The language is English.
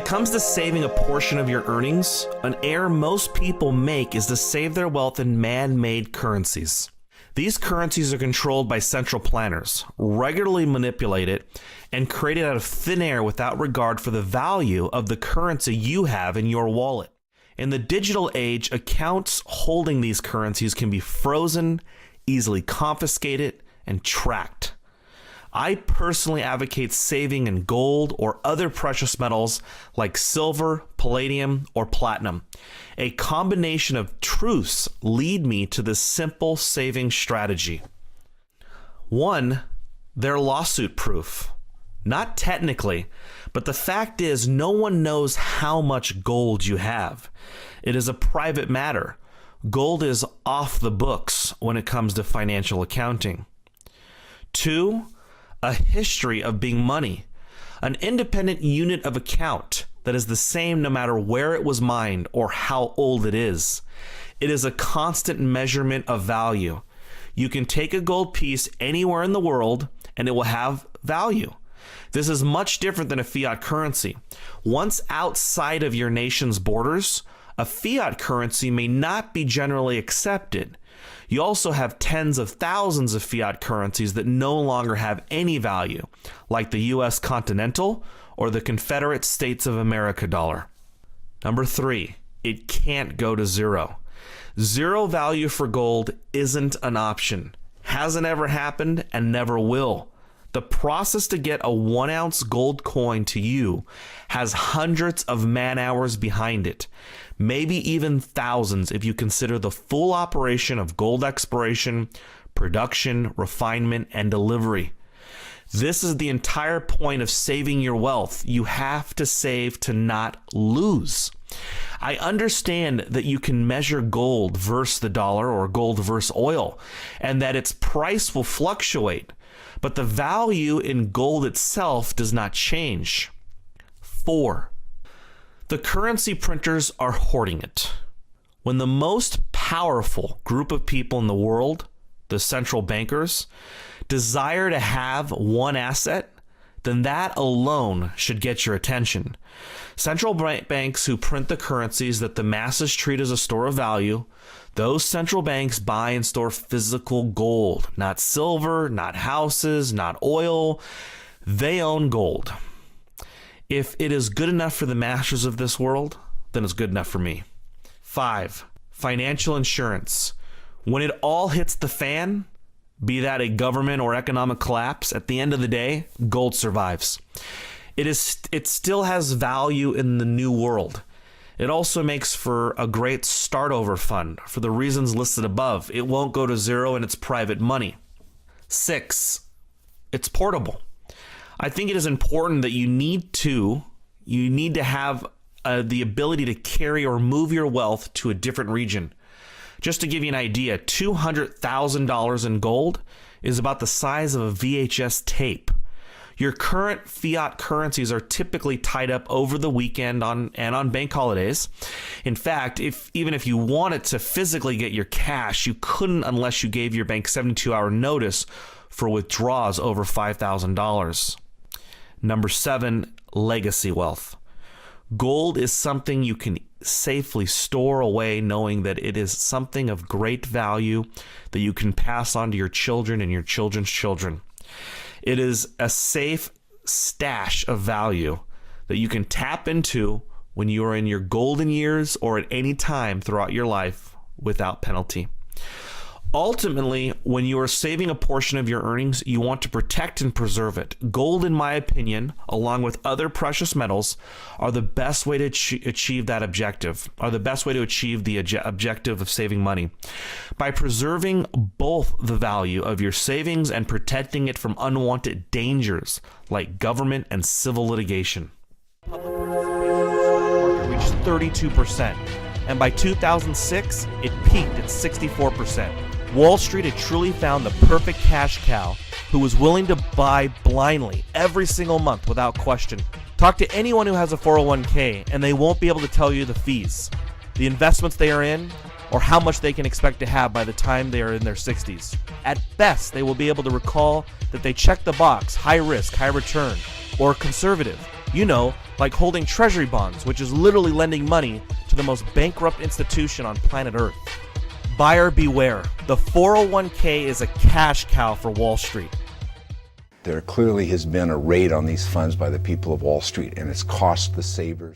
it comes to saving a portion of your earnings, an error most people make is to save their wealth in man-made currencies. These currencies are controlled by central planners, regularly manipulated, and created out of thin air without regard for the value of the currency you have in your wallet. In the digital age, accounts holding these currencies can be frozen, easily confiscated, and tracked. I personally advocate saving in gold or other precious metals like silver, palladium, or platinum. A combination of truths lead me to this simple saving strategy. 1, they're lawsuit proof. Not technically, but the fact is no one knows how much gold you have. It is a private matter. Gold is off the books when it comes to financial accounting. 2, a history of being money, an independent unit of account that is the same no matter where it was mined or how old it is. It is a constant measurement of value. You can take a gold piece anywhere in the world and it will have value. This is much different than a fiat currency. Once outside of your nation's borders, a fiat currency may not be generally accepted. You also have tens of thousands of fiat currencies that no longer have any value, like the US Continental or the Confederate States of America dollar. Number 3, it can't go to zero. Zero value for gold isn't an option. Hasn't ever happened and never will. The process to get a 1-ounce gold coin to you has hundreds of man-hours behind it, maybe even thousands if you consider the full operation of gold exploration, production, refinement, and delivery. This is the entire point of saving your wealth. You have to save to not lose. I understand that you can measure gold versus the dollar or gold versus oil, and that its price will fluctuate. But the value in gold itself does not change. 4, the currency printers are hoarding it. When the most powerful group of people in the world, the central bankers, desire to have one asset, then that alone should get your attention. Central banks who print the currencies that the masses treat as a store of value, those central banks buy and store physical gold, not silver, not houses, not oil. They own gold. If it is good enough for the masters of this world, then it's good enough for me. 5, financial insurance. When it all hits the fan, be that a government or economic collapse, at the end of the day, gold survives. It still has value in the new world. It also makes for a great start-over fund for the reasons listed above. It won't go to zero and it's private money. 6, it's portable. I think it is important that you need to have the ability to carry or move your wealth to a different region. Just to give you an idea, $200,000 in gold is about the size of a VHS tape. Your current fiat currencies are typically tied up over the weekend on bank holidays. In fact, even if you wanted to physically get your cash, you couldn't unless you gave your bank 72-hour notice for withdrawals over $5,000. Number 7, legacy wealth. Gold is something you can safely store away, knowing that it is something of great value that you can pass on to your children and your children's children. It is a safe stash of value that you can tap into when you are in your golden years or at any time throughout your life without penalty. Ultimately, when you are saving a portion of your earnings, you want to protect and preserve it. Gold, in my opinion, along with other precious metals, are the best way to achieve that objective, are the best way to achieve the objective of saving money. By preserving both the value of your savings and protecting it from unwanted dangers like government and civil litigation. Public participation reached 32%, and by 2006, it peaked at 64%. Wall Street had truly found the perfect cash cow who was willing to buy blindly every single month without question. Talk to anyone who has a 401k and they won't be able to tell you the fees, the investments they are in, or how much they can expect to have by the time they are in their 60s. At best, they will be able to recall that they checked the box, high risk, high return, or conservative, You know, like holding treasury bonds, which is literally lending money to the most bankrupt institution on planet Earth. Buyer beware. The 401k is a cash cow for Wall Street. There clearly has been a raid on these funds by the people of Wall Street, and it's cost the savers